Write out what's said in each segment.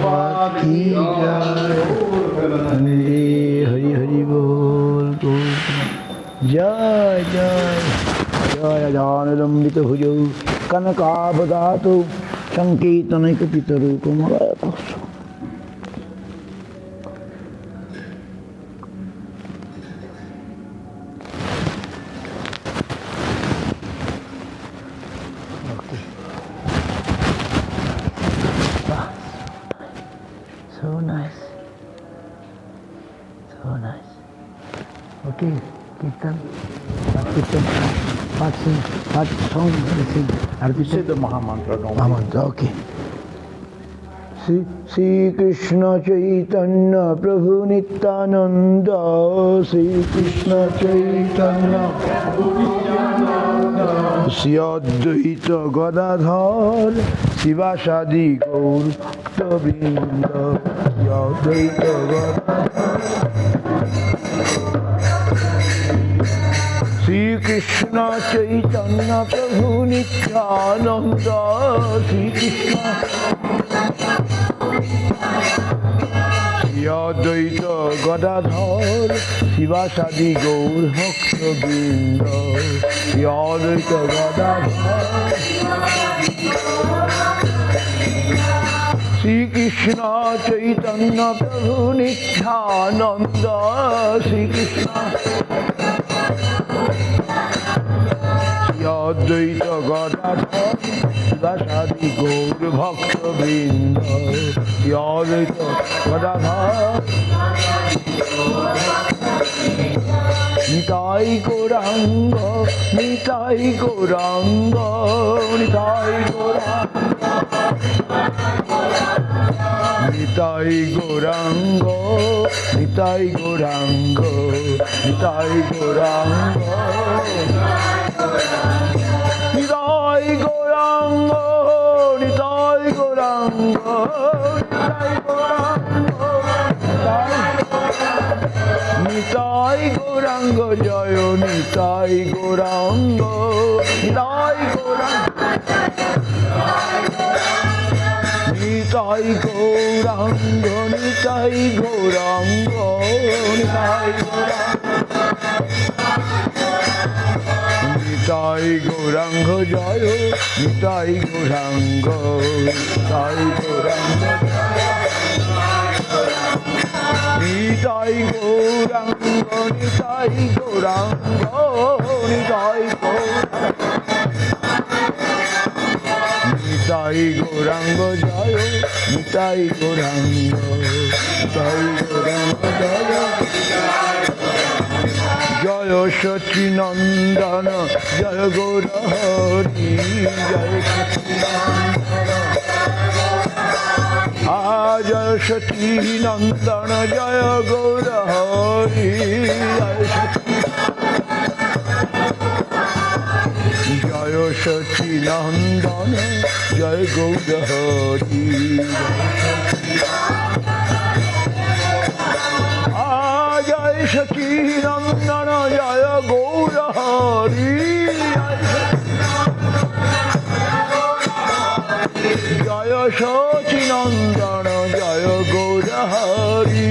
प्रभुपाद की जय। हरि हरि बोल जय जय जय जानुलंबित भुजौ कनकावदातौ संकीर्तनैकपितरो कमलायतौ। So nice. So nice. Okay, Kirtan. What song? Say the Mahamantra. Mahamantra, okay. Shri Krishna Chaitanya Prabhu Nityananda. Shri Krishna Chaitanya Prabhu Nityananda. Shri Advaita Gadadhar Sivasadi Gaur Bhakta-vrinda. Shri Advaita Gadadhar Shri Krishna Chaitanya Prabhu Nityananda. Shri Krishna Shri Advaita Gadadhar Sivasadi Gaur Bhakta-vrinda. Shri Advaita Gadadhar Shri Krishna Chaitanya Prabhu Nityananda. Shri Krishna Advaita Gadadhar Sivasadi Gaur Bhakta-vrinda. Advaita Gadadhar Nitai Gauranga, Nitai Gauranga, Nitai Gauranga, Nitai Gauranga, Nitai Gauranga, Nitai Gauranga. Nitai Gauranga, Nitai Gauranga, Nitai Gauranga, Jayo Nitai Gauranga, Nitai Gauranga, Nitai Gauranga, Nitai Gauranga, Nitai Gauranga. Nitai Gauranga Jaya, Nitai Gauranga, Nitai Gauranga Nitai Gauranga, Nitai Gauranga, Nitai Gauranga Jaya, Nitai Gauranga, Nitai Gauranga Jaya. Jaya Sachi-Nandana, Jaya Gaura Hari, Jaya Sachi-Nandana, Jaya Sachi-Nandana, Jaya Gaura Hari, Jaya Sachi-Nandana, Jaya Gaura Hari. Jaya Sachi-Nandana, Jaya Gaura Hari, Jaya Sachi-Nandana, Jaya Gaura Hari,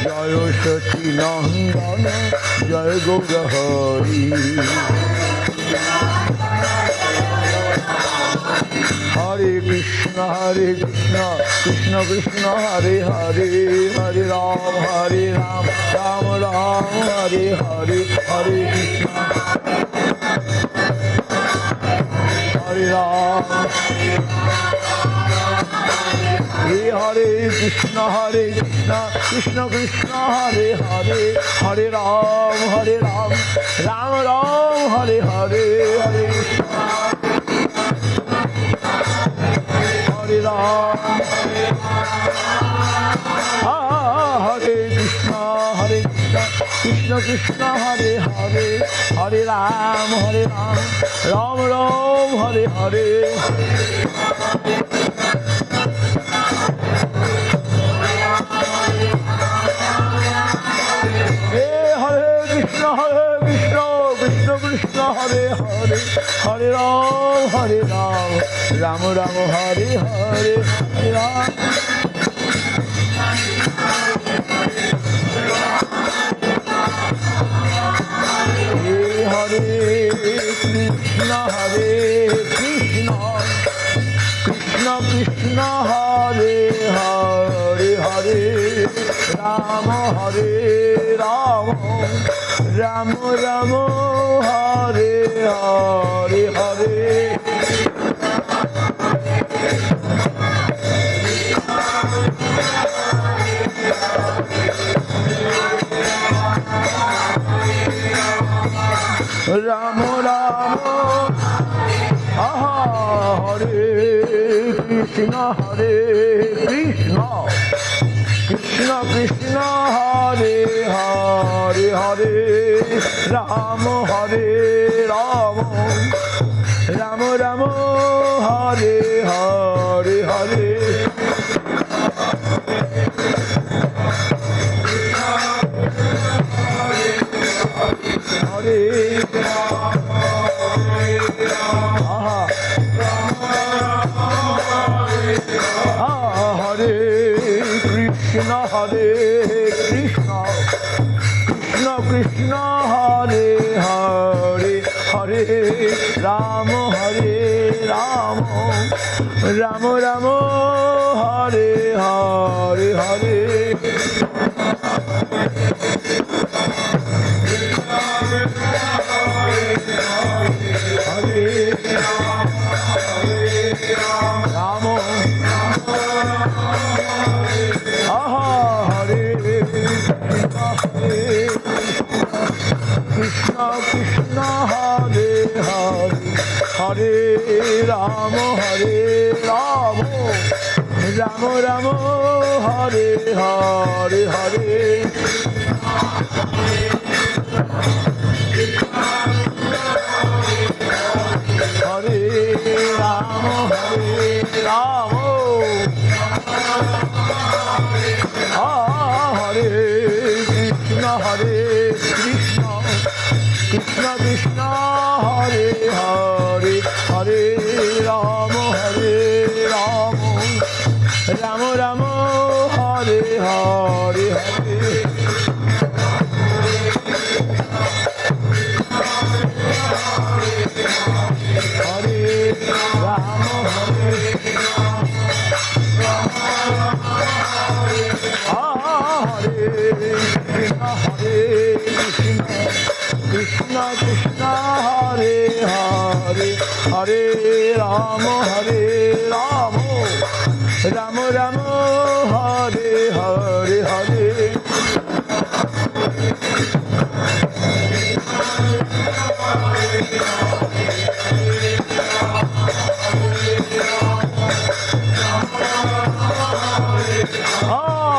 Jaya Sachi-Nandana, Jaya Gaura Hari. Hare Krishna, Krishna Krishna, Hare Hare, Hare Ram, Ram Ram, Hare Hare, Hare Krishna, Hare Ram, Hare Krishna, Krishna Krishna, Hare Hare, Hare Ram, Ram Ram, Hare Hare, Hare Krishna, Hare Ram, Hare Krishna, Krishna Krishna, Hare Hare, Hare Ram, Ram Ram, Hare Hare. হরে কৃষ্ণ কৃষ্ণ কৃষ্ণ হরে হরে হরে রাম রাম রাম হরে হরে হরে রাম হরে কৃষ্ণ কৃষ্ণ কৃষ্ণ হরে হরে হরে রাম রাম রাম হরে হরে হরে রাম রাম হরে কৃষ্ণ কৃষ্ণ কৃষ্ণ হরে হরে হরে রাম রাম রাম হরে হরে হরে হরে হরে কৃষ্ণ কৃষ্ণ কৃষ্ণ হরে হরে হরে রাম রাম রাম রাম হরে হরে হরে হরে রাম হরে কৃষ্ণ কৃষ্ণ হরে হরে হরে রাম রাম রাম রাম হরে হরে হরে হরে রাম রাম হরে কৃষ্ণ কৃষ্ণ কৃষ্ণ কৃষ্ণ হরে হরে হরে রাম রাম রাম রাম হরে হরে হরে হরে রাম হরে কৃষ্ণ কৃষ্ণ হরে হরে হরে রাম রাম রাম রাম হরে হরে হরে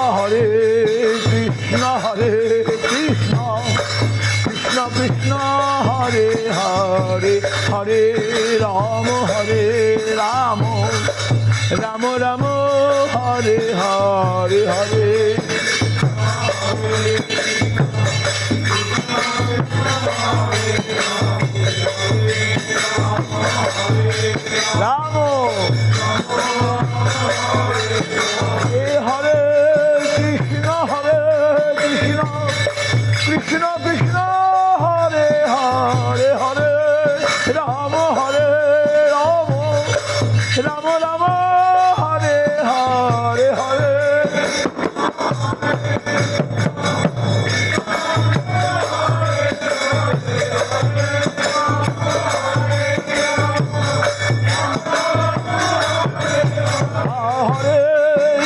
হরে কৃষ্ণ কৃষ্ণ কৃষ্ণ কৃষ্ণ হরে হরে হরে রাম রাম রাম রাম হরে হরে হরে রাম হরে কৃষ্ণ কৃষ্ণ কৃষ্ণ হরে হরে হরে রাম রাম রাম রাম হরে হরে হরে হরে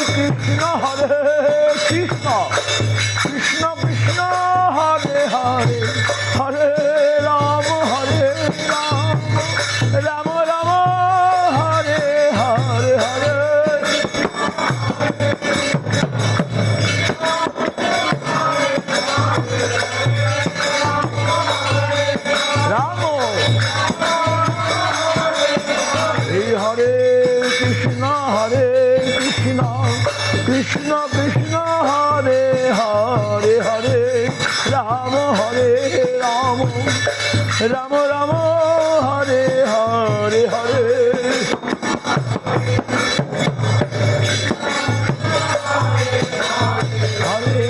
কৃষ্ণ কৃষ্ণ কৃষ্ণ কৃষ্ণ হরে হরে হরে রাম রাম রাম হরে হরে হরে রাম এই হরে কৃষ্ণ কৃষ্ণ কৃষ্ণ হরে হরে হরে রাম রাম রাম হরে হরে হরে হরে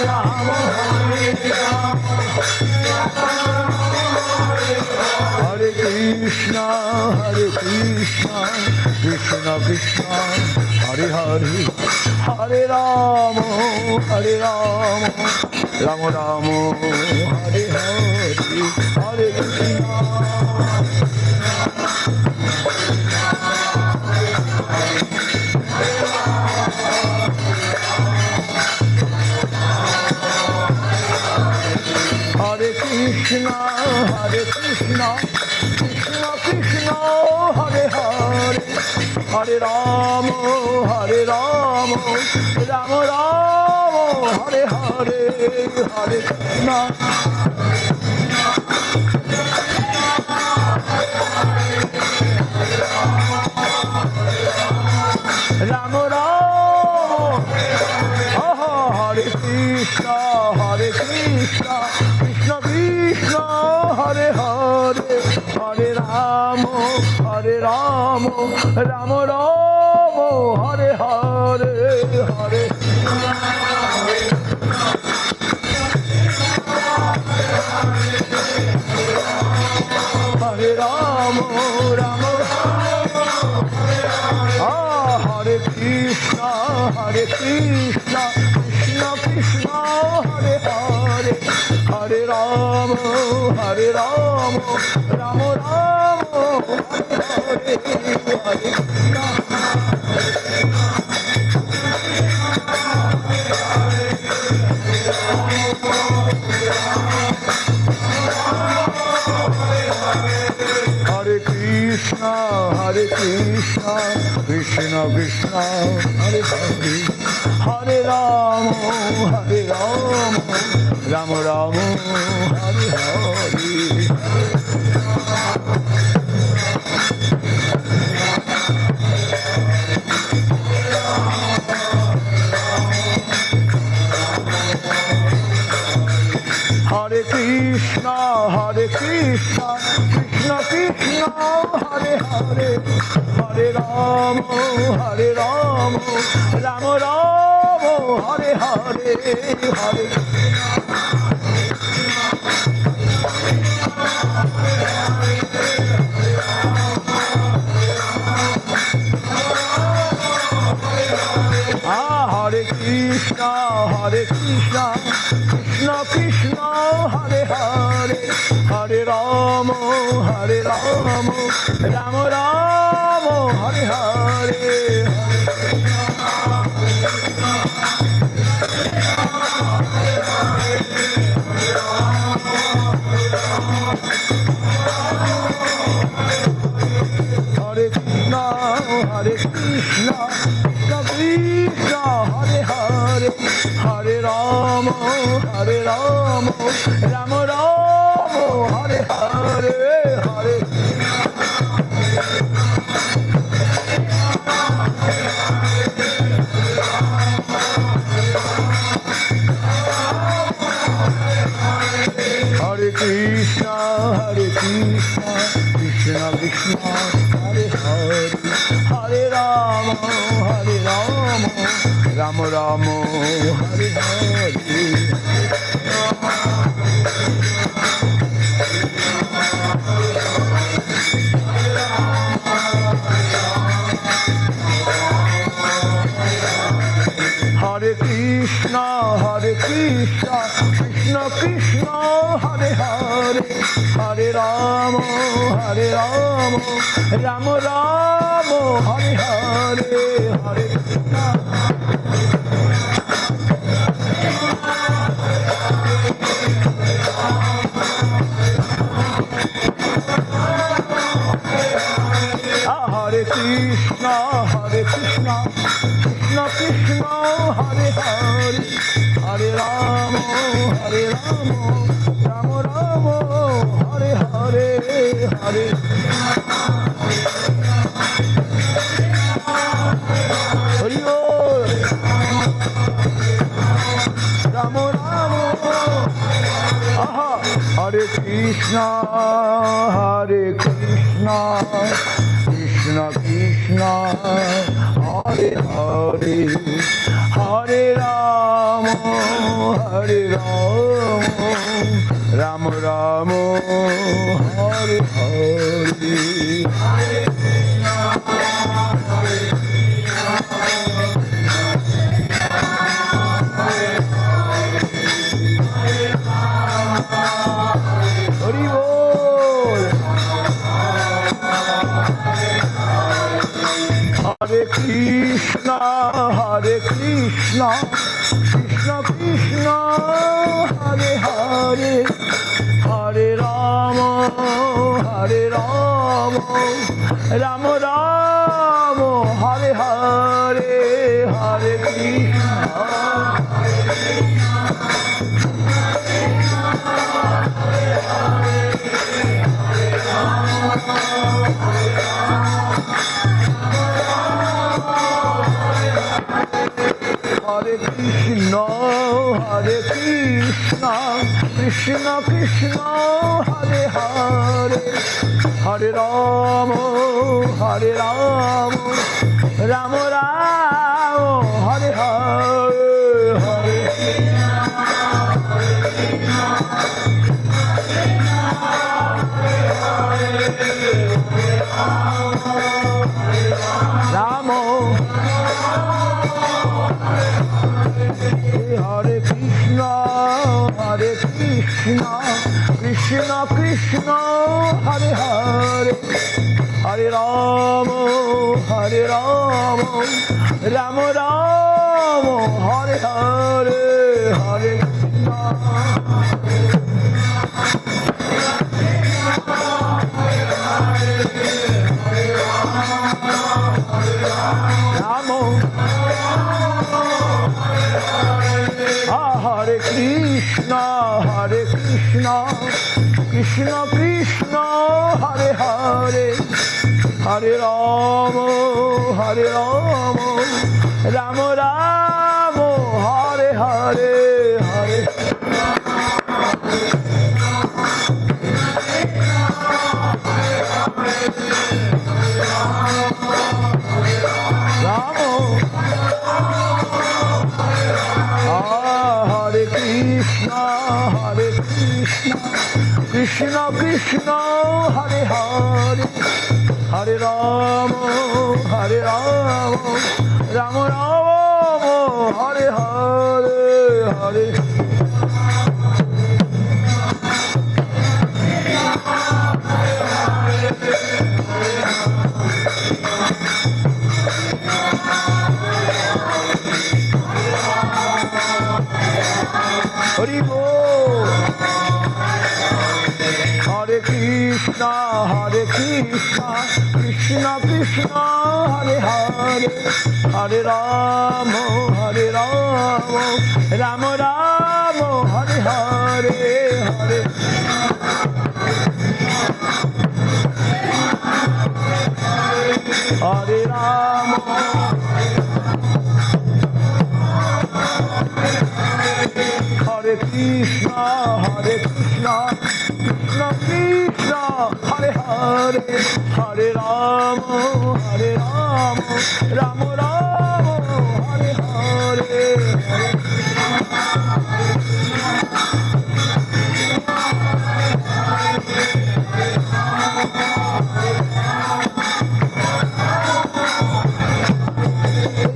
রাম হরে কৃষ্ণ কৃষ্ণ কৃষ্ণ হরে হরে হরে রাম রাম রাম হরে হরে হরে কৃষ্ণ হরে কৃষ্ণ কৃষ্ণ কৃষ্ণ হরে হরে হরে রাম রাম রাম হরে হরে হরে কৃষ্ণ রাম রাম হরে কৃষ্ণ কৃষ্ণ কৃষ্ণ হরে হরে হরে রাম রাম রাম হরে হরে হরে হরে রাম রাম হরে কৃষ্ণ কৃষ্ণ কৃষ্ণ হরে হরে হরে রাম রাম রাম হরে হরে কৃষ্ণ হরে কৃষ্ণ কৃষ্ণ কৃষ্ণ হরে হরে হরে রাম রাম রাম হরে হরে হরে কৃষ্ণ কৃষ্ণ কৃষ্ণ হরে হরে হরে রাম রাম রাম হরে হরে হরে হরে কৃষ্ণ কৃষ্ণ কৃষ্ণ হরে হরে হরে রাম রাম রাম হরে হরে হরে কৃষ্ণ কৃষ্ণ কৃষ্ণ হরে হরে হরে রাম রাম রাম হরে হরে হরে হরে কৃষ্ণ কৃষ্ণ কৃষ্ণ হরে হরে হরে রাম রাম রাম হরে হরে হরে কৃষ্ণ কৃষ্ণ কৃষ্ণ হরে হরে হরে রাম রাম রাম হরে হরে হরে কৃষ্ণ হরে কৃষ্ণ কৃষ্ণ কৃষ্ণ হরে হরে হরে রাম রাম রাম হরে হরে হরে হরি বল Ram Ram Hare Krishna, Hare Krishna, Krishna Krishna, Hare Hare, Hare Rama, Hare Rama, Rama Rama, Hare Hare. Hari Bol. Hare Krishna, Hare Krishna, Krishna Krishna, Hare Hare, Hare Rama, Hare Rama, Rama Rama, Hare Hare, Hare Krishna. Hare Krishna, Hare Krishna, Krishna Krishna, Hare Hare, Hare Rama, Hare Rama, Rama Rama, Hare Hare, Hare Rama. Hare Krishna, Hare Krishna, Krishna Krishna, Hare Hare, Hare Rama, Hare Rama, Rama Rama, Hare Hare, Hare Krishna. Rama. Hare Krishna, Hare Krishna, Krishna Krishna, Hare Hare, Hare Rama, Hare Rama, Rama Rama, Hare Hare, Hare Rama. Hare Krishna, Hare Krishna, Krishna Krishna, Hare Hare, Hare Rama, Hare Rama, Rama Rama, Hare Hare, Hare Hari Bol. Hare Krishna, Hare Krishna, Krishna Krishna, Hare Hare, Hare Rama, Hare Rama, Rama Rama, Hare Hare, Hare Hare Rama. Hare Krishna, Hare Krishna, Krishna Krishna, Hare Hare, Hare Rama, Hare Rama, Rama Rama, Hare Hare, Hare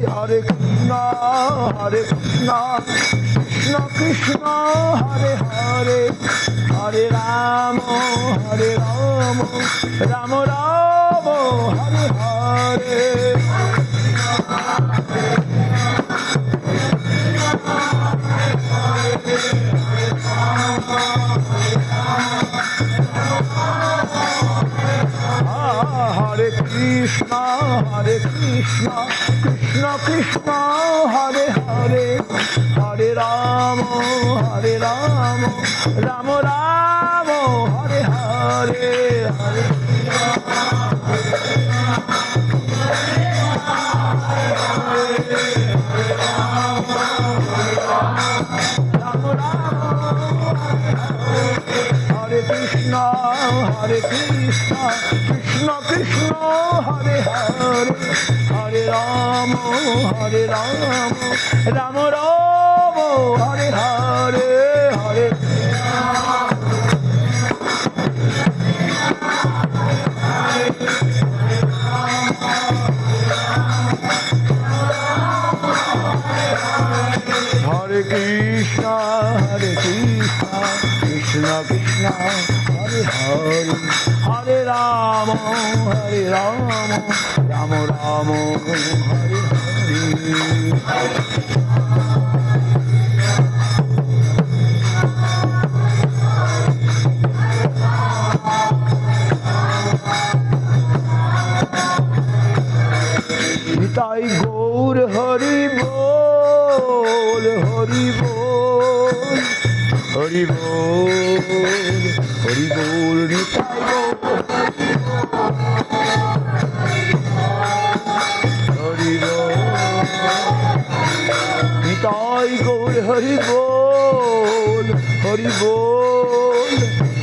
Hare Krishna, Hare Krishna, Krishna Krishna, Hare Hare, Hare Rama, Hare Rama, Rama Rama, Hare Hare. Hare Krishna, Hare Krishna, Krishna Krishna, Hare Hare, Hare Rama, Hare Rama, Rama Rama, Hare Hare, Hare Rama Rama, Hare Hare Krishna, Krishna Krishna, Hare Hare, Hare Rama, Rama Rama, Hare Hare, Hare Hare Krishna, Krishna Krishna, Hare Hare, Hare Rama, Rama Rama, Hare Hare. Nitai Gaur Hari Bol, Hari Bol, Hari Bol, Hari Bol, Nitai Gaur Hari Bol, Nitai Gaur Hari Bol, Hari Bol,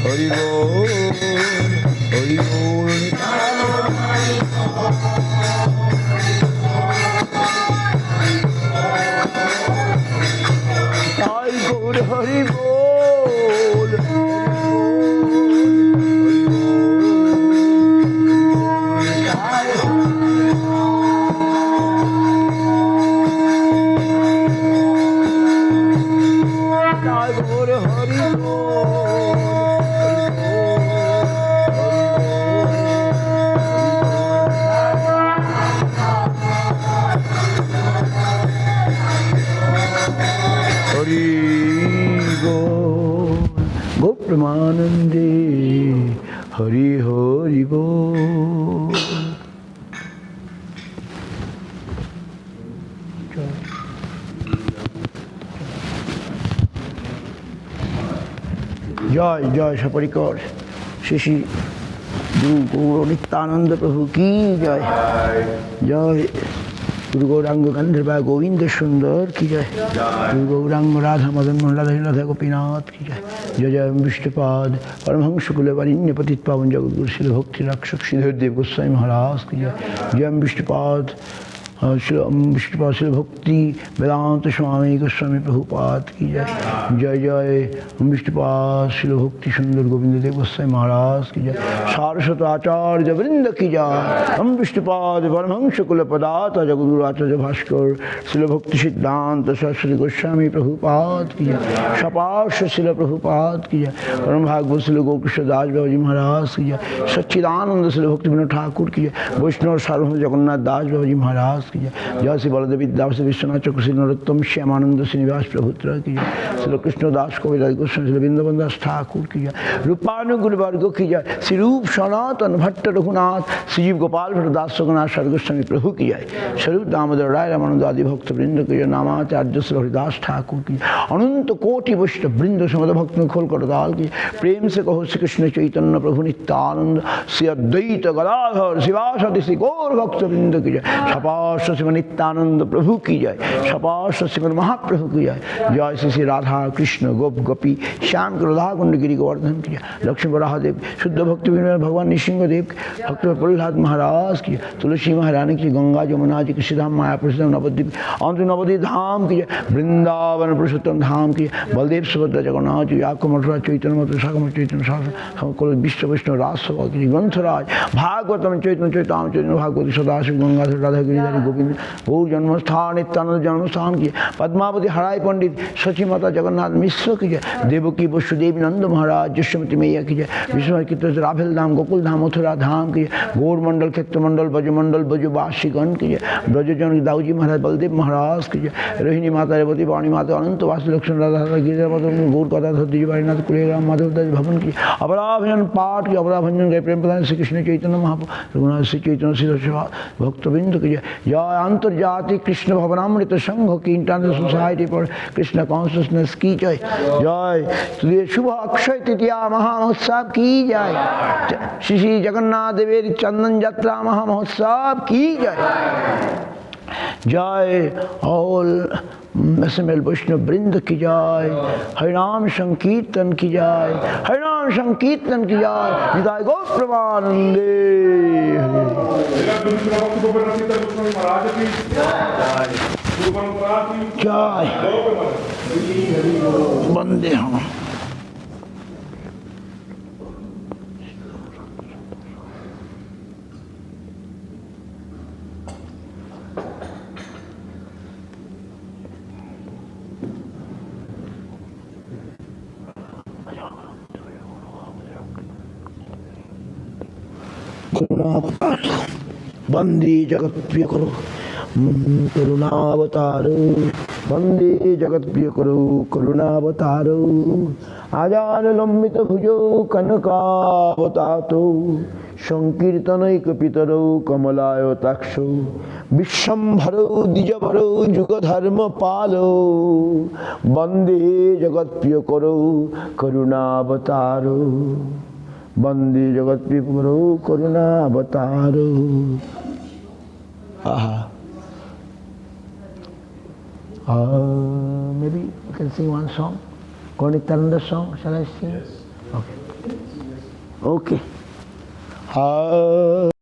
Hari Bol, Hari Bol, Nitai Gaur Hari Bol, Nitai Gaur Hari Gopramanande, Hari Hari Bol. জয় জয় সপরিকর শ্রী শ্রী গুরু গৌর নিত্যানন্দ প্রভু কি জয় জয় গুরু গৌরাঙ্গ গন্ধর্বা গোবিন্দ সুন্দর কি জয় গুরু গৌরাঙ্গ রাধা মদন মোহন রাধা রাধা গোপীনাথ কি জয় জয় জয় বিষ্ণুপাদ পরমহংস কুলে বারিণ্য পতিত পাবন জগৎগুরু শিল ভক্তি রক্ষক শ্রীধরদেব গোস্বামী মহারাজ কি জয় জয় বিষ্ণুপাদ विष्णुपाद शिल भक्ति वेदांत स्वामी गोस्वामी प्रभुपाद की जय जय जय विष्णुपाद शिल भक्ति सुंदर गोविंद देव गोस्वामी महाराज की जय सारस्वत आचार्य वृंद की जय हम विष्णुपाद परमहंस कुल पदात जगद्गुरु आचार्य भास्कर शिल भक्ति सिद्धांत सरस्वती गोस्वामी प्रभुपाद की जय सपार्श शिल प्रभुपाद की जय परम भागवत शिल गोकृष्ण दास बाबा जी महाराज की जय सच्चिदानंद शिल भक्ति विनोद ठाकुर की जय वैष्णव सार्वभौम जगन्नाथ दास बाबा जी महाराज की जय जय श्री बलदेव विद्यास विश्वनाथ चक्र श्री नरोत्तम श्यामानंद श्रीनिवास प्रभुत्र की जय श्री कृष्ण दास कविराज गोस्वामी श्री वृंदावन दास ठाकुर की जय रूपानुगुण वर्ग की जय श्री रूप सनातन भट्ट रघुनाथ श्रीजीव गोपाल भट्ट दास रघुनाथ गोस्वामी प्रभु की जय स्वरूप दामोदर राय रामानंद आदि भक्त वृंद की जय नामाचार्य श्री हरिदास ठाकुर की अनंत कोटि वैष्णव वृंद समद भक्त में खोल कर दाल की प्रेम से कहो श्री कृष्ण चैतन्य प्रभु नित्यानंद श्री अद्वैत गदाधर शिवासदि श्री गौर भक्त वृंद की जय सपाश श्री नित्यानंद प्रभु की जय सपाश श्रीमद महाप्रभु की जय जय श्री श्री राधा कृष्ण गोप गोपी श्याम के राधा कुंड गिरी गोवर्धन की जय लक्ष्मी वराहदेव शुद्ध भक्ति विनय भगवान नृसिंहदेव भक्त प्रहलाद महाराज की तुलसी महारानी की गंगा जमुना जी कृष्णधाम मायापुर नवद्वीप अंत नवद्वीप धाम की जय वृंदावन पुरुषोत्तम धाम की बलदेव सुभद्रा जगन्नाथ जी आको मथुरा चैतन्य मथुरा सागम चैतन्य सकल विश्व वैष्णव राज सभा की ग्रंथराज भागवतम चैतन्य चैताम चैतन्य भागवती सदाशिव गंगाधर राधा गिरिधारी गोविंद गौर जन्मस्थान नित्यानंद जन्मस्थान की पद्मावती हराई पंडित सची माता जगन्नाथ मिश्र की जय देवकी वसुदेव नंद महाराज यशोमती मैया की जय विश्वनाथ की राफेल धाम गोकुल धाम मथुरा धाम की जय गौर मंडल क्षेत्र मंडल ब्रजमंडल ब्रजवासीगण की जय ब्रजजन दाऊजी महाराज बलदेव महाराज की जय रोहिणी माता रेवती वाणी माता अनंत वासु लक्ष्मण राधा गिरिजा माता गौर कथा धरती बारीनाथ कुलेराम माधव दास भवन की अपराभजन पाठ की अपराभजन गए प्रेम प्रधान श्री कृष्ण चैतन्य महाप्रभु रघुनाथ श्री चैतन्य श्री भक्तबिंद की जय जय अंतर्जातिक कृष्ण भवनामृत संघ की इंटरनेशनल सोसाइटी पर कृष्ण कॉन्शियसनेस की जय जय तुझे शुभ अक्षय तृतीया महामहोत्सव की जय श्री श्री जगन्नाथ देवेर चंदन यात्रा महामहोत्सव की जय जय all SML Vaishnav Brinda ki jai, Harinam Sankirtan ki jai, Harinam Sankirtan ki jai, Nidai Gaur Premanande. Jai. Bande hum. वंदे जगत प्रिय करो करुणावतारो, वंदे जगत प्रिय करो करुणावतारो, आजान लंबित भुजो कनकावतातो, संकीर्तनैक पितरो कमलायताक्षो, विश्वम्भरो द्विजभरो जुगधर्म पालो, वंदे जगत प्रिय करो करुणावतारो, वंदे जगत प्रिय करो करुणावतारो. Maybe you can sing one song, Gaur-Nityananda song. Shall I sing? Yes. Okay. Okay.